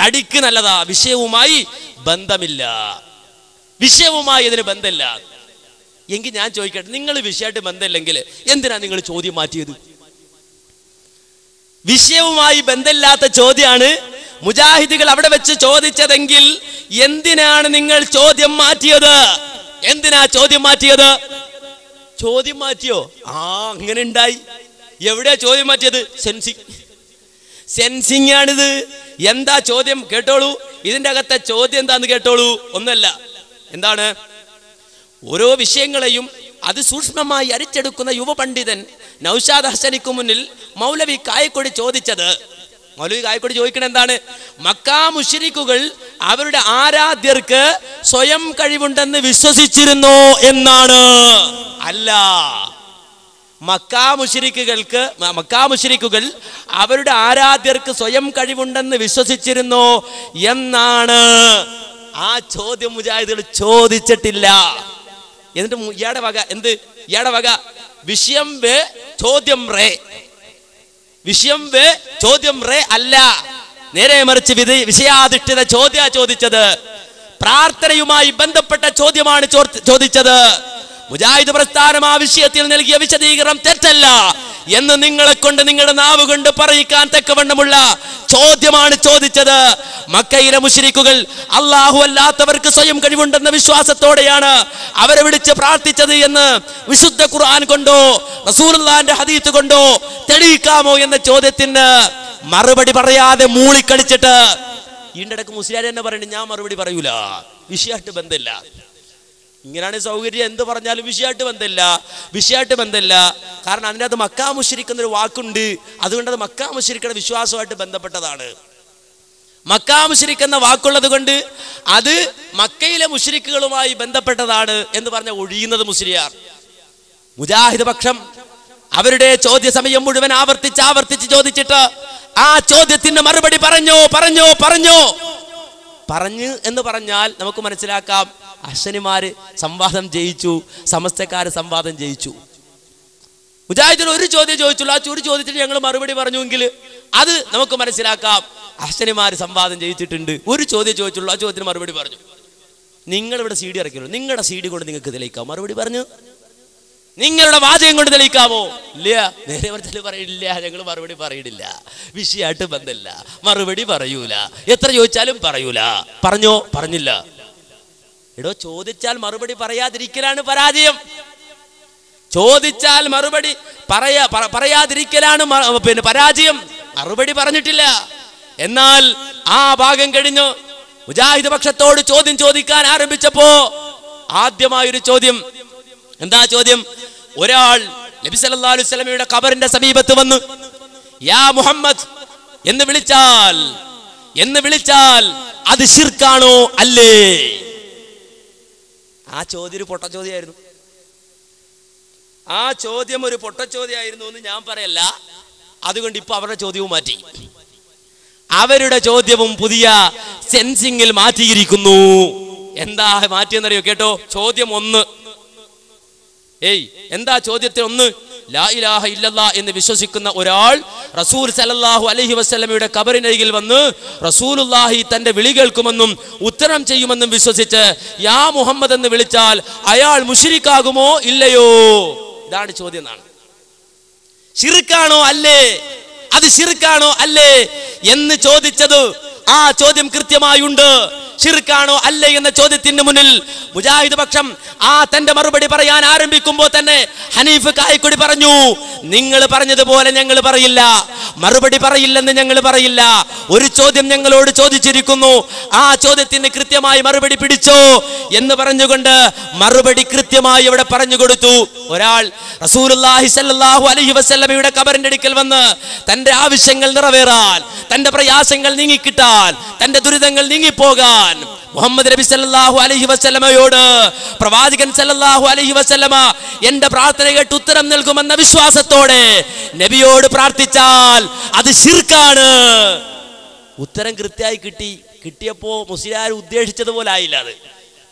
തടിക്ക് നല്ലതാ, വിഷയവുമായി ബന്ധമില്ല, വിഷയവുമായി ഇതിന് ബന്ധമില്ല. എങ്കിൽ ഞാൻ ചോദിക്കട്ടെ, നിങ്ങൾ വിഷയമായിട്ട് ബന്ധമില്ലെങ്കിൽ എന്തിനാ നിങ്ങൾ ചോദ്യം മാറ്റിയത്? വിഷയവുമായി ബന്ധമില്ലാത്ത ചോദ്യമാണ് മുജാഹിദുകൾ അവിടെ വെച്ച് ചോദിച്ചതെങ്കിൽ എന്തിനാണ് നിങ്ങൾ ചോദ്യം മാറ്റിയത്? എന്തിനാ ചോദ്യം മാറ്റിയത്? ചോദ്യം മാറ്റിയോ? അങ്ങനെ ഉണ്ടായി. എവിടെയാ ചോദ്യം മാറ്റിയത്? സെൻസിങ് ആണിത്. എന്താ ചോദ്യം? കേട്ടോളൂ, ഇതിന്റെ അകത്തെ ചോദ്യം എന്താന്ന് കേട്ടോളൂ. ഒന്നല്ല, എന്താണ്? ഓരോ വിഷയങ്ങളെയും അതിസൂക്ഷ്മമായി അരിച്ചെടുക്കുന്ന യുവപണ്ഡിതൻ നൗഷാദ് ഹസനിക്ക് മുന്നിൽ മൗലവി കായക്കൊടി ചോദിച്ചത്, മൗലവി കായക്കൊടി ചോദിക്കണ എന്താണ്? മക്കാ മുശ്രിക്കുകൾ അവരുടെ ആരാധ്യർക്ക് സ്വയം കഴിവുണ്ടെന്ന് വിശ്വസിച്ചിരുന്നോ എന്നാണ്. അല്ല, മക്കാ മുശ്രിക്കുകൾ അവരുടെ ആരാധ്യർക്ക് സ്വയം കഴിവുണ്ടെന്ന് വിശ്വസിച്ചിരുന്നോ എന്നാണ്. ആ ചോദ്യം മുജാഹിദുകൾ ചോദിച്ചിട്ടില്ല. എന്നിട്ട് ഇയാടെ വക എന്ത്? ഇയാടെ വക വിഷയം വേ ചോദ്യം റേ, വിഷയം വേ ചോദ്യം റേ അല്ല, നേരെ മറിച്ച് വിഷയാധിഷ്ഠിത ചോദിച്ചത്. പ്രാർത്ഥനയുമായി ബന്ധപ്പെട്ട ചോദ്യമാണ് ചോദിച്ചത്. മുജാഹിദ് പ്രസ്ഥാനം ആ വിഷയത്തിൽ നൽകിയ വിശദീകരണം തെറ്റല്ല എന്ന് നിങ്ങളെ കൊണ്ട്, നിങ്ങളുടെ നാവ് കൊണ്ട് പറയിക്കാൻ തക്കവണ്ണമുള്ള ചോദ്യമാണ് ചോദിച്ചത്. മക്കയിലെ മുശ്രിക്കുകൾ അല്ലാഹു അല്ലാത്തവർക്ക് സ്വയം കഴിവുണ്ടെന്ന വിശ്വാസത്തോടെയാണ് അവരെ വിളിച്ച് പ്രാർത്ഥിച്ചത് എന്ന് വിശുദ്ധ ഖുർആൻ കൊണ്ടോ റസൂലുള്ളാഹിന്റെ ഹദീസ് കൊണ്ടോ തെളിയിക്കാമോ എന്ന ചോദ്യത്തിന് മറുപടി പറയാതെ മൂളിക്കളിച്ചിട്ട് ഇതിന്റെ ഇടയ്ക്ക് മുസ്ലിയാർ തന്നെ പറയുന്നുണ്ട്, ഞാൻ മറുപടി പറയൂല, വിഷയമായിട്ട് ബന്ധമില്ല. ഇങ്ങനെയാണ് സൗകര്യം. എന്ത് പറഞ്ഞാലും വിഷയമായിട്ട് ബന്ധമില്ല. കാരണം അതിൻ്റെ അത് മക്കാ മുശ്രിക്കുന്നൊരു വാക്കുണ്ട്. അതുകൊണ്ട് അത് മക്കാ മുശ്രിക്കുടെ വിശ്വാസമായിട്ട് ബന്ധപ്പെട്ടതാണ്. മക്കാ മുശ്രിക്കുന്ന വാക്കുള്ളത് കൊണ്ട് അത് മക്കയിലെ മുശ്രിക്കുകളുമായി ബന്ധപ്പെട്ടതാണ് എന്ന് പറഞ്ഞ ഒഴിയുന്നത് മുസ്ലിയാർ. മുജാഹിദ് പക്ഷം അവരുടെ ചോദ്യ സമയം മുഴുവൻ ആവർത്തിച്ച് ചോദിച്ചിട്ട് ആ ചോദ്യത്തിന് മറുപടി പറഞ്ഞു എന്ന് പറഞ്ഞാൽ നമുക്ക് മനസ്സിലാക്കാം, അശ്വനിമാര് സംവാദം ജയിച്ചു, സമസ്തക്കാര് സംവാദം ജയിച്ചു. മുജാഹിദിന് ഒരു ചോദ്യം ചോദിച്ചുള്ളൂ, ആ ഒരു ചോദ്യത്തിന് ഞങ്ങൾ മറുപടി പറഞ്ഞുവെങ്കിൽ അത് നമുക്ക് മനസ്സിലാക്കാം, അശ്വനിമാര് സംവാദം ജയിച്ചിട്ടുണ്ട്. ഒരു ചോദ്യം ചോദിച്ചുള്ളൂ, ആ ചോദ്യത്തിന് മറുപടി പറഞ്ഞു. നിങ്ങളിവിടെ CD ഇറക്കിയുള്ളൂ, നിങ്ങളുടെ CD കൊണ്ട് നിങ്ങൾക്ക് തെളിയിക്കാം. മറുപടി പറഞ്ഞു നിങ്ങളുടെ വാചകം കൊണ്ട് തെളിയിക്കാമോ? ഇല്ല. നേരെ മറിച്ച് പറയില്ല, ഞങ്ങൾ മറുപടി പറയില്ല, വിഷയമായിട്ട് ബന്ധമില്ല, മറുപടി പറയൂല, എത്ര ചോദിച്ചാലും പറയൂല. പറഞ്ഞില്ല. എടോ, ചോദിച്ചാൽ മറുപടി പറയാതിരിക്കലാണ് പരാജയം. ചോദിച്ചാൽ മറുപടി പറയാതിരിക്കലാണ് പരാജയം. മറുപടി പറഞ്ഞിട്ടില്ല. എന്നാൽ ആ ഭാഗം കഴിഞ്ഞു മുജാഹിദ് പക്ഷത്തോട് ചോദ്യം ചോദിക്കാൻ ആരംഭിച്ചപ്പോ ആദ്യമായൊരു ചോദ്യം. എന്താ ചോദ്യം? ഒരാൾ നബി സല്ലല്ലാഹു അലൈഹി വസല്ലമയുടെ ഖബറിന്റെ സമീപത്ത് വന്ന് യാ മുഹമ്മദ് എന്ന് വിളിച്ചാൽ അത് ശിർക്കാണോ അല്ലേ? ആ ചോദ്യം ഒരു പൊട്ടച്ചോദ്യമായിരുന്നു. ആ ചോദ്യം ഒരു പൊട്ടച്ചോദ്യമായിരുന്നു എന്ന് ഞാൻ പറയല്ല. അതുകൊണ്ട് ഇപ്പൊ അവരുടെ ചോദ്യവും മാറ്റി. അവരുടെ ചോദ്യവും പുതിയ സെൻസിങ്ങിൽ മാറ്റിയിരിക്കുന്നു. എന്താ മാറ്റിയെന്നറിയോ? കേട്ടോ, ചോദ്യം 1. എന്താ ചോദ്യത്തെ 1? ലാ ഇലാഹ ഇല്ലല്ലാഹ് എന്ന് വിശ്വസിക്കുന്ന ഒരാൾ റസൂൽ സല്ലല്ലാഹു അലൈഹി വസല്ലമയുടെ ഖബറിനരികിൽ വന്ന് റസൂലുള്ളാഹി തന്റെ വിളി കേൾക്കുമെന്നും ഉത്തരം ചെയ്യുമെന്നും വിശ്വസിച്ച് യാ മുഹമ്മദ് എന്ന് വിളിച്ചാൽ അയാൾ മുശ്രിക്കാകുമോ ഇല്ലയോ? ഇതാണ് ചോദ്യം. ശിർക്കാണോ അല്ലേ? അത് ശിർക്കാണോ അല്ലേ എന്ന് ചോദിച്ചത്. ആ ചോദ്യം കൃത്യമായുണ്ട്. ശിർക്കാണോ അല്ലേ എന്ന ചോദ്യത്തിന് മുന്നിൽ മുജാഹിദ് പക്ഷം തന്റെ മറുപടി പറയാൻ ആരംഭിക്കുമ്പോൾ തന്നെ ഹനീഫ് കായക്കൊടി പറഞ്ഞു, നിങ്ങൾ പറഞ്ഞതുപോലെ ഞങ്ങൾ പറയില്ല, മറുപടി പറയില്ലെന്ന് ഞങ്ങൾ പറയില്ല. ഒരു ചോദ്യം ഞങ്ങളോട് ചോദിച്ചിരിക്കുന്നു, ആ ചോദ്യത്തിന് കൃത്യമായി മറുപടി പിടിച്ചോ എന്ന് പറഞ്ഞുകൊണ്ട് മറുപടി കൃത്യമായി അവിടെ പറഞ്ഞു കൊടുത്തു. ഒരാൾ റസൂലുള്ളാഹി സ്വല്ലല്ലാഹു അലൈഹി വസല്ലമയുടെ ഖബറിന്റെ അടുക്കൽ വന്ന് തന്റെ ആവശ്യങ്ങൾ നിറവേറാൻ, തന്റെ പ്രയാസങ്ങൾ നീങ്ങിക്കിട്ടാൻ, തന്റെ ദുരിതങ്ങൾ നീങ്ങിപ്പോകാൻ മുഹമ്മദ് നബി സല്ലല്ലാഹു അലൈഹി വസല്ലമയോട് പ്രവാചകൻ സല്ലല്ലാഹു അലൈഹി വസല്ലമ എന്റെ പ്രാർത്ഥന കേട്ട് ഉത്തരം നൽകുമെന്ന വിശ്വാസത്തോടെ നബിയോട് പ്രാർത്ഥിച്ചാൽ അത് ശിർക്കാണ്. ഉത്തരം കൃത്യമായി കിട്ടിയപ്പോ മുസ്ലിയാർ ഉദ്ദേശിച്ചതുപോലെ ആയില്ല. അത്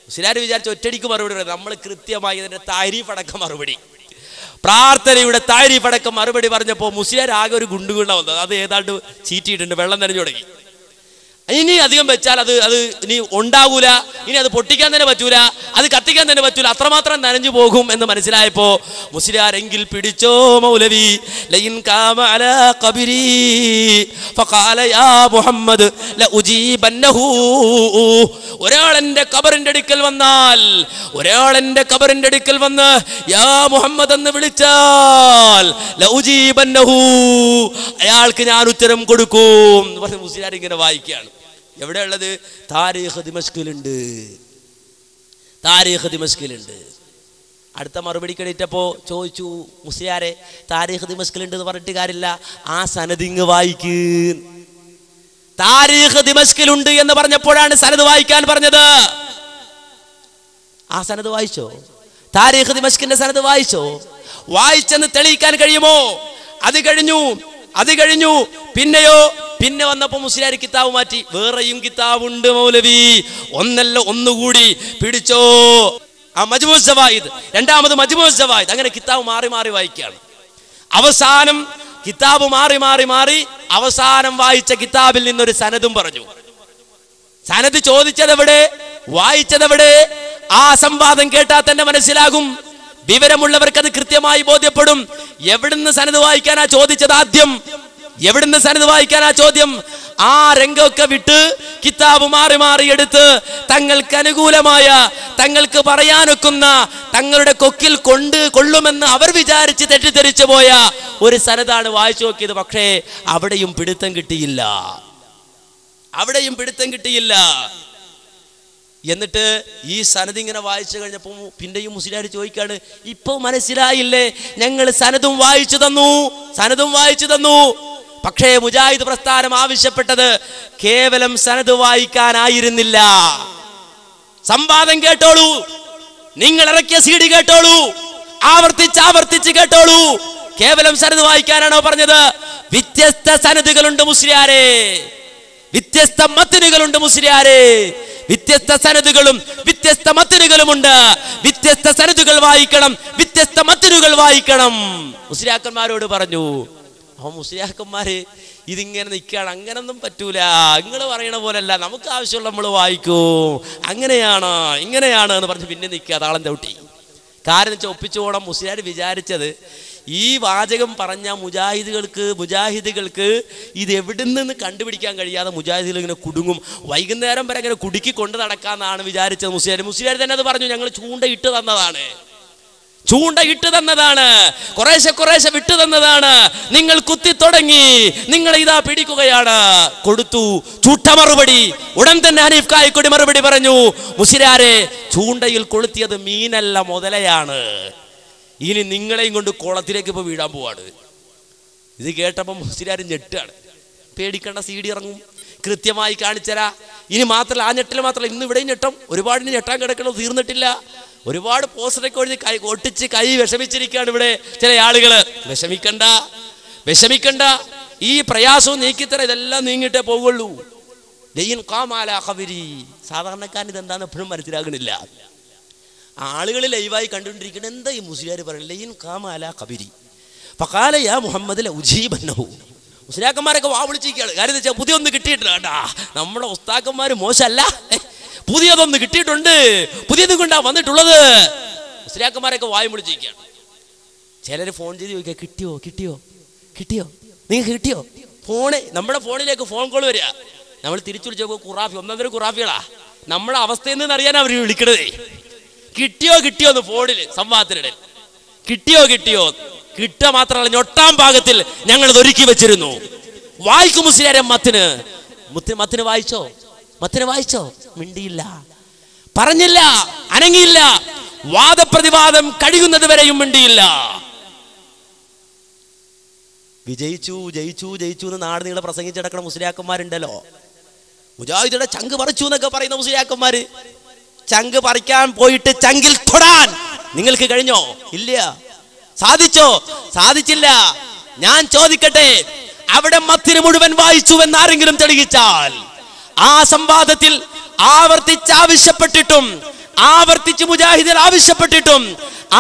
മുസ്ലിയാർ വിചാരിച്ച ഒറ്റടിക്ക് മറുപടി പറയുന്നത്. നമ്മൾ കൃത്യമായി അതിന്റെ താരീഫ് അടക്കം മറുപടി, പ്രാർത്ഥനയുടെ താരീഫ് അടക്കം മറുപടി പറഞ്ഞപ്പോ മുസ്ലിയാർ ആകെ ഒരു ഗുണ്ടുകൊണ്ട വന്നത്. അത് ഏതാണ്ട് ചീറ്റിയിട്ടുണ്ട്, വെള്ളം നനഞ്ഞു തുടങ്ങി. ഇനി അധികം വെച്ചാൽ അത് ഇനി ഉണ്ടാകൂല, ഇനി അത് പൊട്ടിക്കാൻ തന്നെ പറ്റൂല, അത് കത്തിക്കാൻ തന്നെ പറ്റൂല, അത്രമാത്രം നനഞ്ഞു പോകും എന്ന് മനസ്സിലായപ്പോ മുസ്ലിയാരെങ്കിൽ പിടിച്ചോ മൗലവി ലയിൻ കാമ അലാ ഖബരി ഫഖാല യാ മുഹമ്മദ് ലഉജീബന്നഹു. ഒരാൾ എൻ്റെ ഖബറിന്റെ അടുക്കൽ വന്നാൽ, ഒരാൾ എൻ്റെ ഖബറിന്റെ അടുക്കൽ വന്ന് യാ മുഹമ്മദ് എന്ന് വിളിച്ചാൽ ലഉജീബന്നഹു, അയാൾക്ക് ഞാൻ ഉത്തരം കൊടുക്കും എന്ന് പറഞ്ഞ് മുസ്ലിയാർ ഇങ്ങനെ വായിക്കുകയാണ്. എവിടെയുള്ളത്? താരീഖ് ദിമഷ്കിലുണ്ട്, താരീഖ് ദിമഷ്കിലുണ്ട്. അടുത്ത മറുപടി കേട്ടപ്പോ ചോദിച്ചു, മുസ്ലിയാരെ താരീഖ് ദിമഷ്കിലുണ്ട് എന്ന് പറഞ്ഞിട്ട് കാര്യമില്ല, ആ സനദിങ് വായിക്ക്. താരീഖ് ദിമഷ്കിലുണ്ട് എന്ന് പറഞ്ഞപ്പോഴാണ് സനദ് വായിക്കാൻ പറഞ്ഞത്. ആ സനദ് വായിച്ചോ? താരീഖ് ദിമഷ്കിന്റെ സനദ് വായിച്ചോ? വായിച്ചെന്ന് തെളിയിക്കാൻ കഴിയുമോ? അത് കഴിഞ്ഞു പിന്നെയോ? പിന്നെ വന്നപ്പോ മുസ്ലിയാർ കിതാബ് മാറ്റി, വേറെയും കിതാബുണ്ട് മൗലവി, ഒന്നല്ല ഒന്നുകൂടി പിടിച്ചോ. ആ മജ്മൂ സവായിദ്, രണ്ടാമത് മജ്മൂ സവായിദ്, അങ്ങനെ കിതാബ് മാറി മാറി വായിക്കുകയാണ്. അവസാനം കിതാബ് മാറി അവസാനം വായിച്ച കിതാബിൽ നിന്നൊരു സനദും പറഞ്ഞു. സനദ് ചോദിച്ചതെവിടെ, വായിച്ചതെവിടെ? ആ സംവാദം കേട്ടാൽ തന്നെ മനസ്സിലാകും, വിവരമുള്ളവർക്ക് അത് കൃത്യമായി ബോധ്യപ്പെടും. എവിടുന്ന് സനദ് വായിക്കാനാ ചോദിച്ചത്? ആദ്യം എവിടുന്ന് സനദ് വായിക്കാനാ ചോദ്യം? ആ രംഗമൊക്കെ വിട്ട് കിതാബ് മാറി എടുത്ത് തങ്ങൾക്ക് അനുകൂലമായ, തങ്ങൾക്ക് പറയാനൊക്കുന്ന, തങ്ങളുടെ കൊക്കിൽ കൊള്ളുമെന്ന് അവർ വിചാരിച്ച് തെറ്റിദ്ധരിച്ചു പോയ ഒരു സനദാണ് വായിച്ചു നോക്കിയത്. പക്ഷേ അവിടെയും പിടുത്തം കിട്ടിയില്ല. എന്നിട്ട് ഈ സനദ് ഇങ്ങനെ വായിച്ചു കഴിഞ്ഞപ്പോൾ പിന്നെയും മുസ്ലിയാർ ചോദിക്കാണ്, ഇപ്പൊ മനസ്സിലായില്ലേ, ഞങ്ങൾ സനദും വായിച്ചു തന്നു. പക്ഷേ മുജാഹിദ് പ്രസ്ഥാനം ആവശ്യപ്പെട്ടത് കേവലം സനദ് വായിക്കാനായിരുന്നില്ല. സംവാദം കേട്ടോളൂ, നിങ്ങൾ ഇറക്കിയ CD കേട്ടോളൂ, ആവർത്തിച്ച് കേട്ടോളൂ. കേവലം സനദ് വായിക്കാനാണോ പറഞ്ഞത്? വ്യത്യസ്ത സനദുകളുണ്ട് മുസ്ലിയാരെ, വ്യത്യസ്ത മത്നുകളുണ്ട് മുസ്ലിയാരെ, വ്യത്യസ്ത സനദുകളും വ്യത്യസ്ത മത്നുകളുമുണ്ട്. വ്യത്യസ്ത സനദുകൾ വായിക്കണം, വ്യത്യസ്ത മത്നുകൾ വായിക്കണം മുസ്ലിയാക്കന്മാരോട് പറഞ്ഞു. അപ്പൊ മുസ്ലിയാക്കന്മാര് ഇതിങ്ങനെ നിൽക്കുകയാണ്, അങ്ങനൊന്നും പറ്റൂല, നിങ്ങൾ പറയണ പോലല്ല, നമുക്ക് ആവശ്യമുള്ള നമ്മൾ വായിക്കും, അങ്ങനെയാണ് ഇങ്ങനെയാണ് എന്ന് പറഞ്ഞ് പിന്നെ നിൽക്കുക, താളം ചവിട്ടി. കാരണം വെച്ചാൽ ഒപ്പിച്ചു പോകണം. മുസ്ലിയാർ വിചാരിച്ചത് ഈ വാചകം പറഞ്ഞ മുജാഹിദുകൾക്ക് ഇത് എവിടെ നിന്ന് കണ്ടുപിടിക്കാൻ കഴിയാതെ മുജാഹിദുകൾ ഇങ്ങനെ കുടുങ്ങും, വൈകുന്നേരം വരെ ഇങ്ങനെ കുടുക്കി കൊണ്ട് നടക്കാന്നാണ് വിചാരിച്ചത് മുസ്ലിയാർ തന്നെ അത് പറഞ്ഞു. ഞങ്ങൾ ചൂണ്ടയിട്ട് തന്നതാണ്, കുറേശ്ശെ വിട്ടു തന്നതാണ്, നിങ്ങൾ കുത്തി തുടങ്ങി, നിങ്ങൾ ഇതാ പിടിക്കുകയാണ്. കൊടുത്തു ചൂട്ട മറുപടി. ഉടൻ തന്നെ ഹനീഫ് കായിക്കൊടി മറുപടി പറഞ്ഞു, മുസ്ലിയാരെ ചൂണ്ടയിൽ കൊളുത്തിയത് മീനല്ല മുതലയാണ്, ഇനി നിങ്ങളെയും കൊണ്ട് കുളത്തിലേക്ക് ഇപ്പൊ വീഴാൻ പോവാണ്. ഇത് കേട്ടപ്പോൾ മുസ്ലിയാർ ഞെട്ടാണ്. പേടിക്കേണ്ട, CD ഇറങ്ങും, കൃത്യമായി കാണിച്ചരാ. ഇനി മാത്രമല്ല, ആ ഞെട്ടൽ മാത്രമല്ല, ഇന്ന് ഇവിടെയും ഞെട്ടം, ഒരുപാട് ഞെട്ടാൻ കിടക്കണത് തീർന്നിട്ടില്ല. ഒരുപാട് പോസ്റ്ററൊക്കെ ഒട്ടിച്ച് കൈ വിഷമിച്ചിരിക്കുകയാണ് ഇവിടെ ചില ആളുകൾ. വിഷമിക്കണ്ട, ഈ പ്രയാസവും നീക്കിത്തര, ഇതെല്ലാം നീങ്ങിയിട്ടേ പോവുള്ളൂ. സാധാരണക്കാരൻ ഇതെന്താന്ന് എപ്പോഴും മനസ്സിലാകണില്ല. ആളുകൾ ലൈവായി കണ്ടുകൊണ്ടിരിക്കുന്നത് എന്താ ഈ മുസ്ലിയാർ പറയുന്നത്? ലൈൻ കാമാല ഖബരി ഫഖാല യാ മുഹമ്മദ് ലഉജീബന്നഹു. മുസ്ലിയാക്കന്മാരൊക്കെ വാ വിളിച്ചിരിക്കുകയാണ്. കാര്യം വെച്ചാൽ പുതിയൊന്നും കിട്ടിയിട്ടില്ല കേട്ടാ, നമ്മുടെ ഉസ്താക്കന്മാർ മോശമല്ല, പുതിയതൊന്ന് കിട്ടിയിട്ടുണ്ട്, പുതിയതും കൊണ്ടാ വന്നിട്ടുള്ളത്. മുസ്ലിയാക്കന്മാരൊക്കെ വായും വിളിച്ചിരിക്കുകയാണ്. ചിലർ ഫോൺ ചെയ്ത് ചോദിക്കുക, കിട്ടിയോ നിങ്ങൾക്ക് കിട്ടിയോ? നമ്മുടെ ഫോണിലേക്ക് ഫോൺ കോൾ വരിക. നമ്മൾ തിരിച്ചു വിളിച്ചപ്പോൾ ഖുറാഫി, ഒന്നൊന്നര ഖുറാഫികളാ. നമ്മുടെ അവസ്ഥയിൽ നിന്ന് അറിയാൻ അവർ വിളിക്കണതേ. കിട്ടിയോ എന്ന് ഫോണിൽ സംവാദത്തിനിടയിൽ കിട്ടിയോ കിട്ടുക മാത്രമല്ല, ഞൊട്ടാൻ പാകത്തിൽ ഞങ്ങളത് ഒരുക്കി വെച്ചിരുന്നു. വായിക്കും മുസ്ലിയാരെ മത്തിന് വായിച്ചോ? മിണ്ടിയില്ല, പറഞ്ഞില്ല, അനങ്ങിയില്ല. വാദപ്രതിവാദം കഴിയുന്നത് വരെയും മിണ്ടിയില്ല. ജയിച്ചു എന്ന് നാട് നീളെ പ്രസംഗിച്ചടക്കണ മുസ്ലിയാക്കന്മാരുണ്ടല്ലോ. മുജാഹിദുടെ ചങ്ക് പറിച്ചു എന്നൊക്കെ പറയുന്ന മുസ്ലിയാക്കന്മാര്, ചങ്ക് പറിക്കാൻ പോയിട്ട് ചങ്കിൽ തൊടാൻ നിങ്ങൾക്ക് കഴിഞ്ഞോ? ഇല്ല. സാധിച്ചില്ല. ഞാൻ ചോദിക്കട്ടെ, അവിടെ മത്തിന് മുഴുവൻ വായിച്ചു എന്നാരെങ്കിലും തെളിയിച്ചാൽ, ആ സംവാദത്തിൽ ആവർത്തിച്ചാവശ്യപ്പെട്ടിട്ടും ആവർത്തിച്ച് മുജാഹിദുകൾ ആവശ്യപ്പെട്ടിട്ടും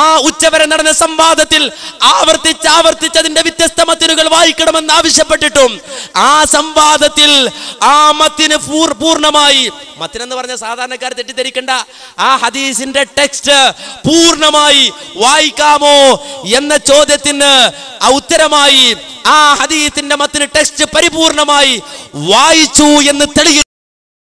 ആ ഉച്ചവരെ നടന്ന സംവാദത്തിൽ ആവർത്തിച്ച് അതിന്റെ വ്യത്യസ്ത മത്തിനുകൾ വായിക്കണമെന്ന് ആവശ്യപ്പെട്ടിട്ടും ആ സംവാദത്തിൽ ആ മത്തിന് പൂർണ്ണമായി, മത്തിനെന്ന് പറഞ്ഞ സാധാരണക്കാർ തെറ്റിദ്ധരിക്കണ്ട, ആ ഹദീസിന്റെ ടെക്സ്റ്റ് പൂർണ്ണമായി വായിക്കാമോ എന്ന ചോദ്യത്തിന് ഉത്തരമായി ആ ഹദീസിന്റെ മത്തിന് ടെക്സ്റ്റ് പരിപൂർണമായി വായിച്ചു എന്ന് തെളിയിച്ചു.